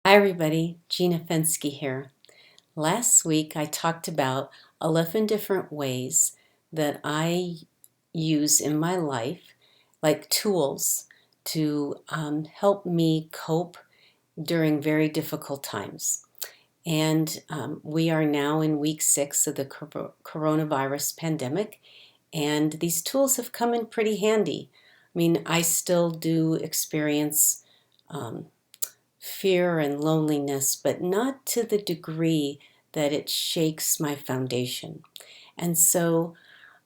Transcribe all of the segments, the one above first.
Hi everybody, Gina Fenske here. Last week I talked about 11 different ways that I use in my life, like tools, to help me cope during very difficult times. And we are now in week 6 of the coronavirus pandemic, and these tools have come in pretty handy. I mean, I still do experience um, fear and loneliness, but not to the degree that it shakes my foundation. And so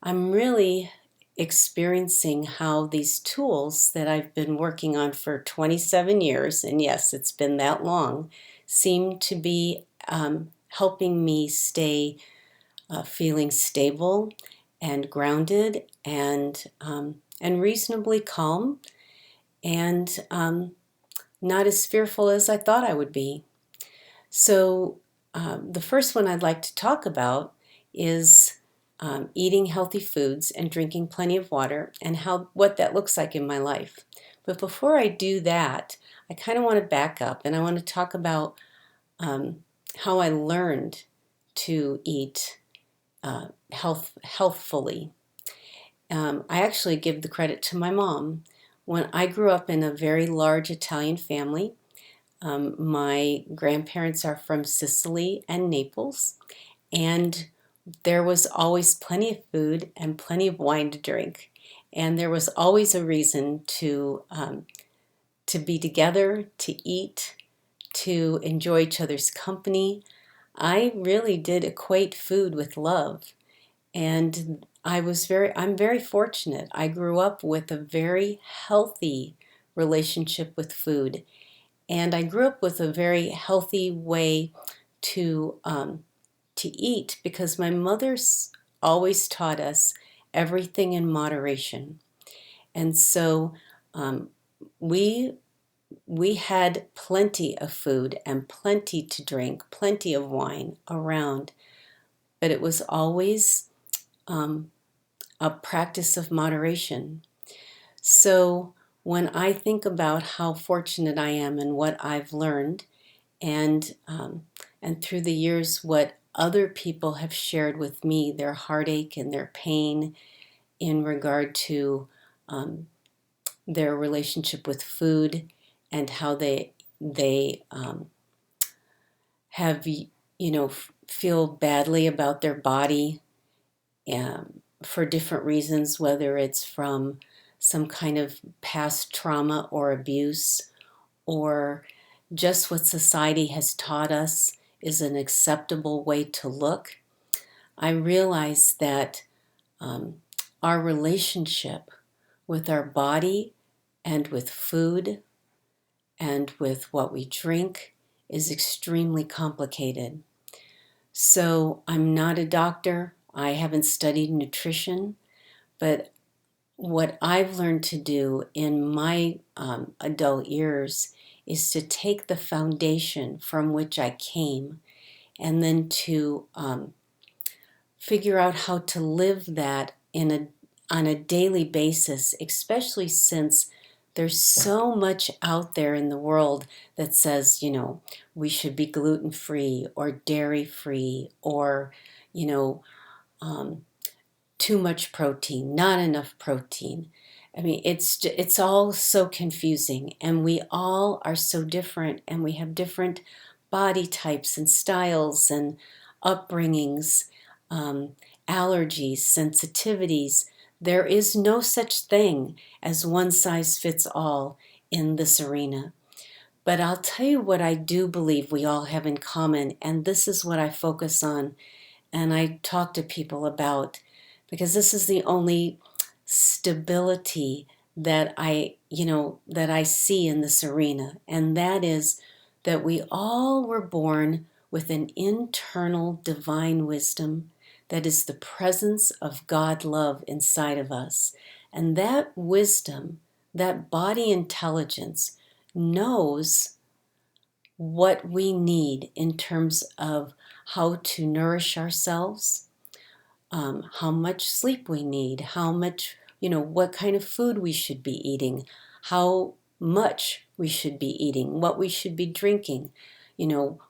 I'm really experiencing how these tools that I've been working on for 27 years, and yes, it's been that long, seem to be helping me stay feeling stable and grounded and reasonably calm and not as fearful as I thought I would be. So, the first one I'd like to talk about is eating healthy foods and drinking plenty of water and what that looks like in my life. But before I do that, I kind of want to back up and I want to talk about how I learned to eat healthfully. I actually give the credit to my mom. When I grew up in a very large Italian family, my grandparents are from Sicily and Naples, and there was always plenty of food and plenty of wine to drink. And there was always a reason to be together, to eat, to enjoy each other's company. I really did equate food with love. And I'm very fortunate. I grew up with a very healthy relationship with food. And I grew up with a very healthy way to to eat because my mother's always taught us everything in moderation. And so um, we we had plenty of food and plenty to drink, plenty of wine around, but it was always um, a practice of moderation. So when I think about how fortunate I am and what I've learned, and through the years, what other people have shared with me, their heartache and their pain in regard to um, their relationship with food and how they have feel badly about their body for different reasons, whether it's from some kind of past trauma or abuse or just what society has taught us is an acceptable way to look. I realize that um, our relationship with our body and with food and with what we drink is extremely complicated. So I'm not a doctor. I haven't studied nutrition, but what I've learned to do in my adult years is to take the foundation from which I came and then to figure out how to live that on a daily basis, especially since there's so much out there in the world that says, we should be gluten free or dairy free or, you know, um, too much protein, not enough protein. I mean, it's all so confusing, and we all are so different, and we have different body types and styles and upbringings, um, allergies, sensitivities. There is no such thing as one size fits all in this arena. But I'll tell you what I do believe we all have in common, and this is what I focus on and I talk to people about because this is the only stability that I see in this arena, and that is that we all were born with an internal divine wisdom that is the presence of God love inside of us. And that wisdom, that body intelligence knows what we need in terms of how to nourish ourselves, how much sleep we need, how much, what kind of food we should be eating, how much we should be eating, what we should be drinking,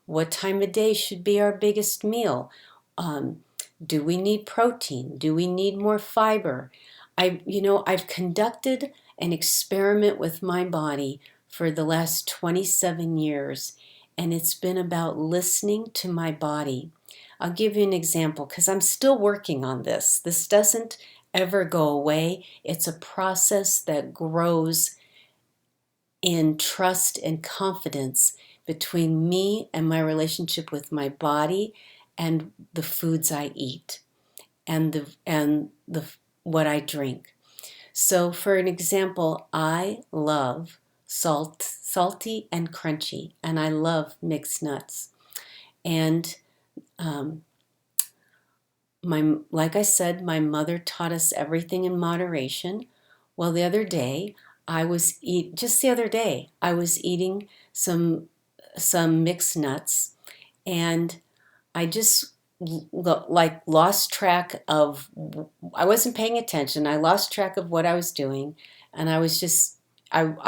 what time of day should be our biggest meal. Do we need protein? Do we need more fiber? I've conducted an experiment with my body for the last 27 years, and it's been about listening to my body. I'll give you an example because I'm still working on this. This doesn't ever go away. It's a process that grows in trust and confidence between me and my relationship with my body and the foods I eat and the what I drink. So for an example, I love salty and crunchy, and I love mixed nuts. And like I said, my mother taught us everything in moderation. Well, just the other day, I was eating some mixed nuts, and I just lost track of, I wasn't paying attention. I lost track of what I was doing, and I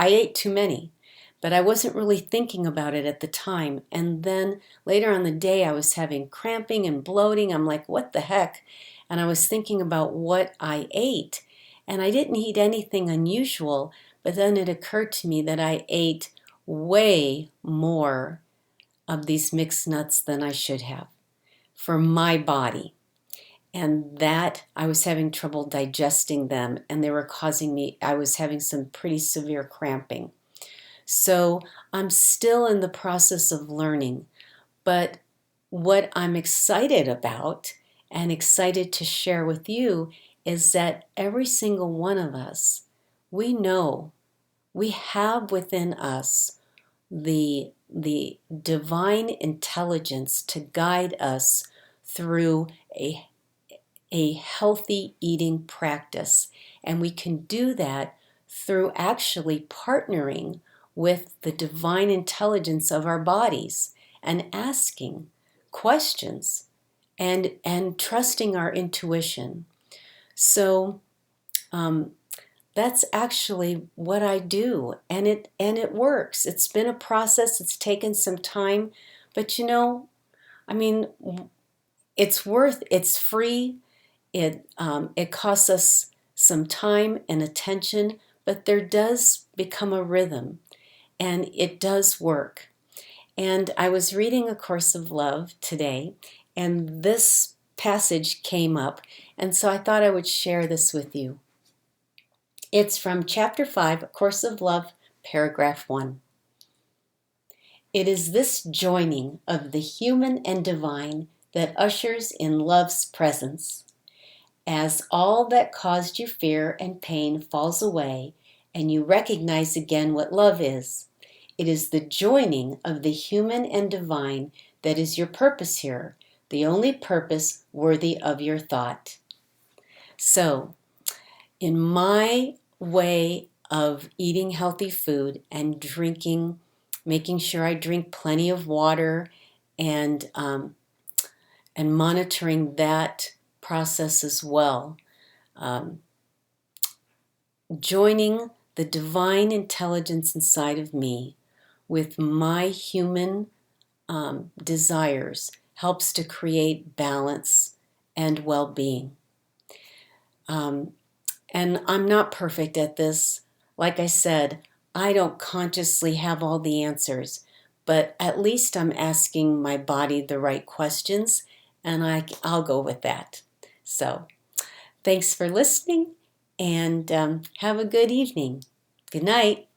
ate too many, but I wasn't really thinking about it at the time. And then later on the day, I was having cramping and bloating. I'm like, what the heck? And I was thinking about what I ate, and I didn't eat anything unusual, but then it occurred to me that I ate way more of these mixed nuts than I should have for my body, and that I was having trouble digesting them, and I was having some pretty severe cramping. So I'm still in the process of learning, but what I'm excited about and excited to share with you is that every single one of us, we know we have within us the divine intelligence to guide us through a healthy eating practice. And we can do that through actually partnering with the divine intelligence of our bodies and asking questions and trusting our intuition. So that's actually what I do, and it works. It's been a process. It's taken some time, but it's free. It costs us some time and attention, but there does become a rhythm, and it does work. And I was reading A Course of Love today, and this passage came up, and so I thought I would share this with you. It's from Chapter 5, A Course of Love, Paragraph 1. It is this joining of the human and divine that ushers in love's presence. As all that caused you fear and pain falls away, and you recognize again what love is, it is the joining of the human and divine that is your purpose here, the only purpose worthy of your thought. So, in my way of eating healthy food and drinking, making sure I drink plenty of water and monitoring that process as well, joining the divine intelligence inside of me with my human desires helps to create balance and well-being. And I'm not perfect at this. Like I said, I don't consciously have all the answers, but at least I'm asking my body the right questions, and I'll go with that. So thanks for listening, and have a good evening. Good night.